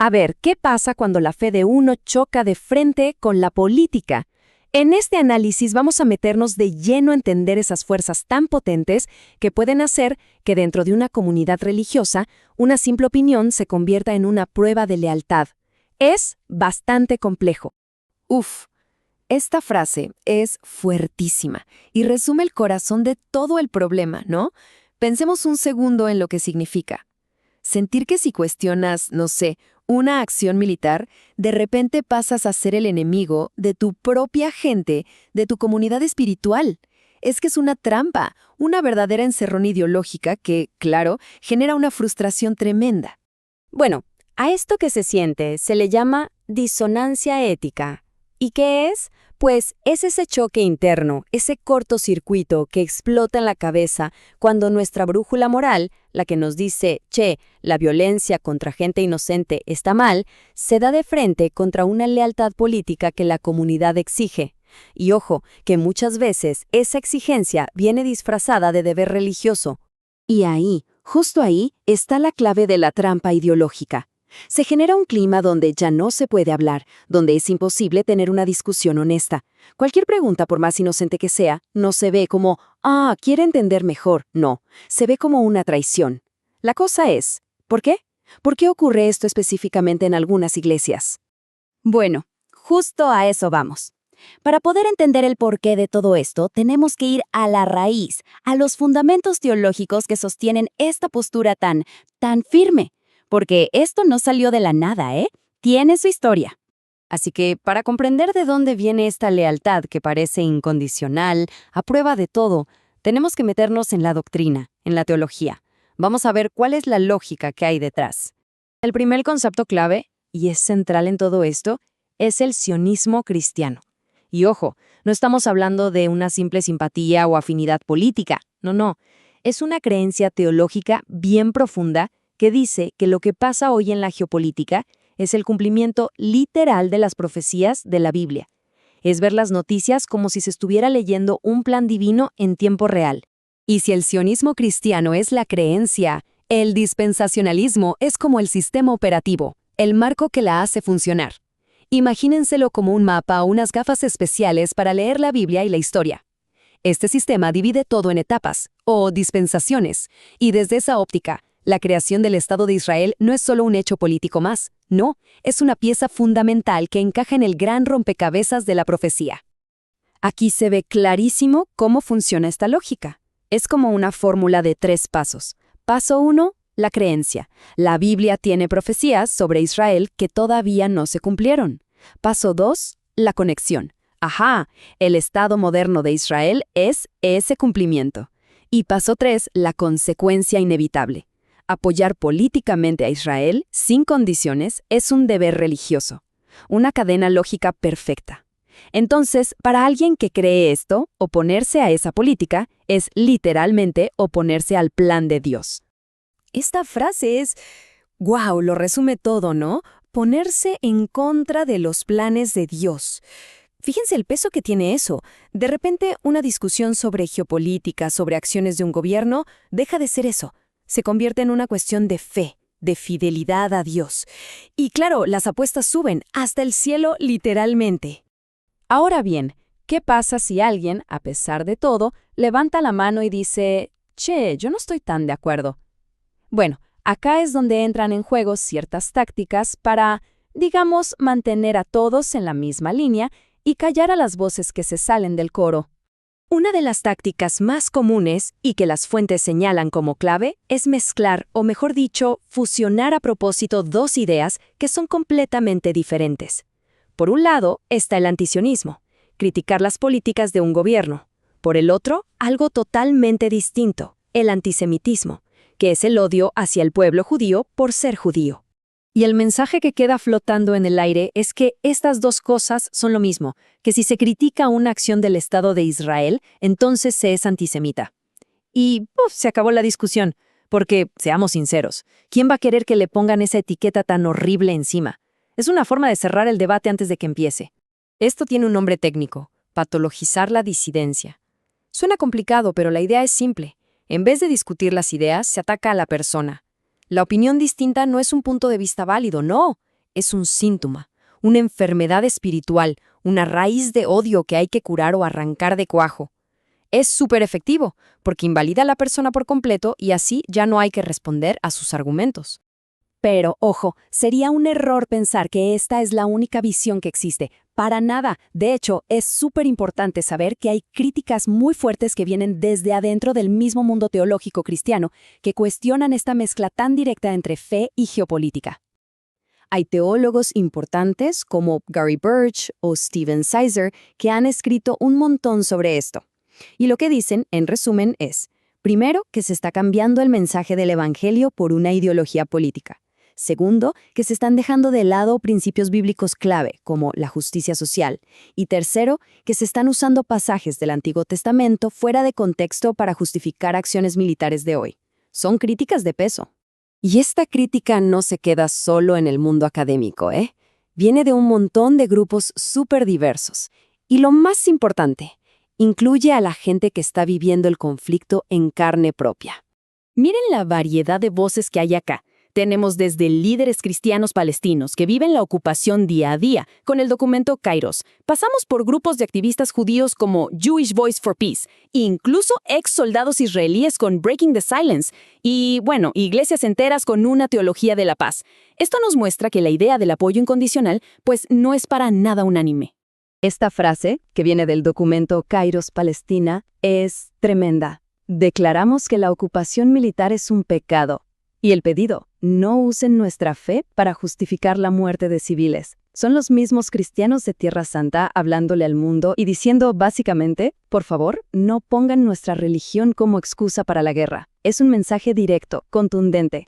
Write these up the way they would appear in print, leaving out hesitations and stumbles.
A ver, ¿qué pasa cuando la fe de uno choca de frente con la política? En este análisis vamos a meternos de lleno a entender esas fuerzas tan potentes que pueden hacer que dentro de una comunidad religiosa una simple opinión se convierta en una prueba de lealtad. Es bastante complejo. Uf, esta frase es fuertísima y resume el corazón de todo el problema, ¿no? Pensemos un segundo en lo que significa. Sentir que si cuestionas, no sé, una acción militar, de repente pasas a ser el enemigo de tu propia gente, de tu comunidad espiritual. Es que es una trampa, una verdadera encerrona ideológica que, claro, genera una frustración tremenda. Bueno, a esto que se siente se le llama disonancia ética. ¿Y qué es? Pues es ese choque interno, ese cortocircuito que explota en la cabeza cuando nuestra brújula moral, la que nos dice, che, la violencia contra gente inocente está mal, se da de frente contra una lealtad política que la comunidad exige. Y ojo, que muchas veces esa exigencia viene disfrazada de deber religioso. Y ahí, justo ahí, está la clave de la trampa ideológica. Se genera un clima donde ya no se puede hablar, donde es imposible tener una discusión honesta. Cualquier pregunta, por más inocente que sea, no se ve como, quiere entender mejor. No, se ve como una traición. La cosa es, ¿por qué? ¿Por qué ocurre esto específicamente en algunas iglesias? Bueno, justo a eso vamos. Para poder entender el porqué de todo esto, tenemos que ir a la raíz, a los fundamentos teológicos que sostienen esta postura tan firme. Porque esto no salió de la nada, ¿eh? Tiene su historia. Así que, para comprender de dónde viene esta lealtad que parece incondicional, a prueba de todo, tenemos que meternos en la doctrina, en la teología. Vamos a ver cuál es la lógica que hay detrás. El primer concepto clave, y es central en todo esto, es el sionismo cristiano. Y ojo, no estamos hablando de una simple simpatía o afinidad política, no. Es una creencia teológica bien profunda que dice que lo que pasa hoy en la geopolítica es el cumplimiento literal de las profecías de la Biblia. Es ver las noticias como si se estuviera leyendo un plan divino en tiempo real. Y si el sionismo cristiano es la creencia, el dispensacionalismo es como el sistema operativo, el marco que la hace funcionar. Imagínenselo como un mapa o unas gafas especiales para leer la Biblia y la historia. Este sistema divide todo en etapas, o dispensaciones, y desde esa óptica, la creación del Estado de Israel no es solo un hecho político más, no, es una pieza fundamental que encaja en el gran rompecabezas de la profecía. Aquí se ve clarísimo cómo funciona esta lógica. Es como una fórmula de 3 pasos. Paso 1, la creencia. La Biblia tiene profecías sobre Israel que todavía no se cumplieron. Paso 2, la conexión. El Estado moderno de Israel es ese cumplimiento. Y paso 3, la consecuencia inevitable. Apoyar políticamente a Israel, sin condiciones, es un deber religioso. Una cadena lógica perfecta. Entonces, para alguien que cree esto, oponerse a esa política es literalmente oponerse al plan de Dios. Esta frase es, lo resume todo, ¿no? Ponerse en contra de los planes de Dios. Fíjense el peso que tiene eso. De repente, una discusión sobre geopolítica, sobre acciones de un gobierno, deja de ser eso. Se convierte en una cuestión de fe, de fidelidad a Dios. Y claro, las apuestas suben hasta el cielo literalmente. Ahora bien, ¿qué pasa si alguien, a pesar de todo, levanta la mano y dice, che, yo no estoy tan de acuerdo? Bueno, acá es donde entran en juego ciertas tácticas para, digamos, mantener a todos en la misma línea y callar a las voces que se salen del coro. Una de las tácticas más comunes y que las fuentes señalan como clave es mezclar, o mejor dicho, fusionar a propósito 2 ideas que son completamente diferentes. Por un lado está el antisionismo, criticar las políticas de un gobierno. Por el otro, algo totalmente distinto, el antisemitismo, que es el odio hacia el pueblo judío por ser judío. Y el mensaje que queda flotando en el aire es que estas 2 cosas son lo mismo, que si se critica una acción del Estado de Israel, entonces se es antisemita. Y se acabó la discusión, porque, seamos sinceros, ¿quién va a querer que le pongan esa etiqueta tan horrible encima? Es una forma de cerrar el debate antes de que empiece. Esto tiene un nombre técnico, patologizar la disidencia. Suena complicado, pero la idea es simple. En vez de discutir las ideas, se ataca a la persona. La opinión distinta no es un punto de vista válido, no. es un síntoma, una enfermedad espiritual, una raíz de odio que hay que curar o arrancar de cuajo. Es súper efectivo, porque invalida a la persona por completo y así ya no hay que responder a sus argumentos. Pero, ojo, sería un error pensar que esta es la única visión que existe. Para nada. De hecho, es súper importante saber que hay críticas muy fuertes que vienen desde adentro del mismo mundo teológico cristiano que cuestionan esta mezcla tan directa entre fe y geopolítica. Hay teólogos importantes como Gary Birch o Stephen Sizer que han escrito un montón sobre esto. Y lo que dicen, en resumen, es, primero, que se está cambiando el mensaje del Evangelio por una ideología política. Segundo, que se están dejando de lado principios bíblicos clave, como la justicia social. Y tercero, que se están usando pasajes del Antiguo Testamento fuera de contexto para justificar acciones militares de hoy. Son críticas de peso. Y esta crítica no se queda solo en el mundo académico, ¿eh? Viene de un montón de grupos súper diversos. Y lo más importante, incluye a la gente que está viviendo el conflicto en carne propia. Miren la variedad de voces que hay acá. Tenemos desde líderes cristianos palestinos que viven la ocupación día a día con el documento Kairos. Pasamos por grupos de activistas judíos como Jewish Voice for Peace, e incluso ex soldados israelíes con Breaking the Silence y, bueno, iglesias enteras con una teología de la paz. Esto nos muestra que la idea del apoyo incondicional, pues, no es para nada unánime. Esta frase, que viene del documento Kairos Palestina, es tremenda. Declaramos que la ocupación militar es un pecado. Y el pedido, no usen nuestra fe para justificar la muerte de civiles. Son los mismos cristianos de Tierra Santa hablándole al mundo y diciendo básicamente, por favor, no pongan nuestra religión como excusa para la guerra. Es un mensaje directo, contundente.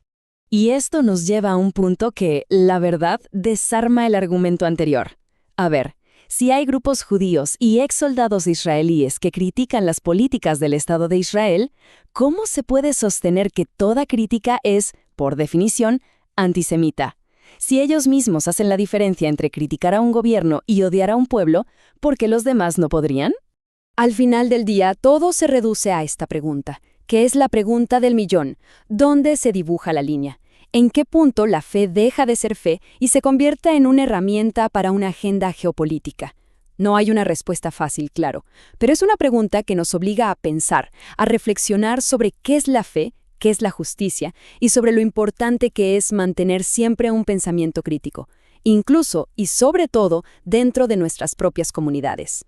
Y esto nos lleva a un punto que, la verdad, desarma el argumento anterior. A ver, si hay grupos judíos y ex soldados israelíes que critican las políticas del Estado de Israel, ¿cómo se puede sostener que toda crítica es, por definición, antisemita? Si ellos mismos hacen la diferencia entre criticar a un gobierno y odiar a un pueblo, ¿por qué los demás no podrían? Al final del día, todo se reduce a esta pregunta, que es la pregunta del millón. ¿Dónde se dibuja la línea? ¿En qué punto la fe deja de ser fe y se convierte en una herramienta para una agenda geopolítica? No hay una respuesta fácil, claro, pero es una pregunta que nos obliga a pensar, a reflexionar sobre qué es la fe, qué es la justicia y sobre lo importante que es mantener siempre un pensamiento crítico, incluso y sobre todo dentro de nuestras propias comunidades.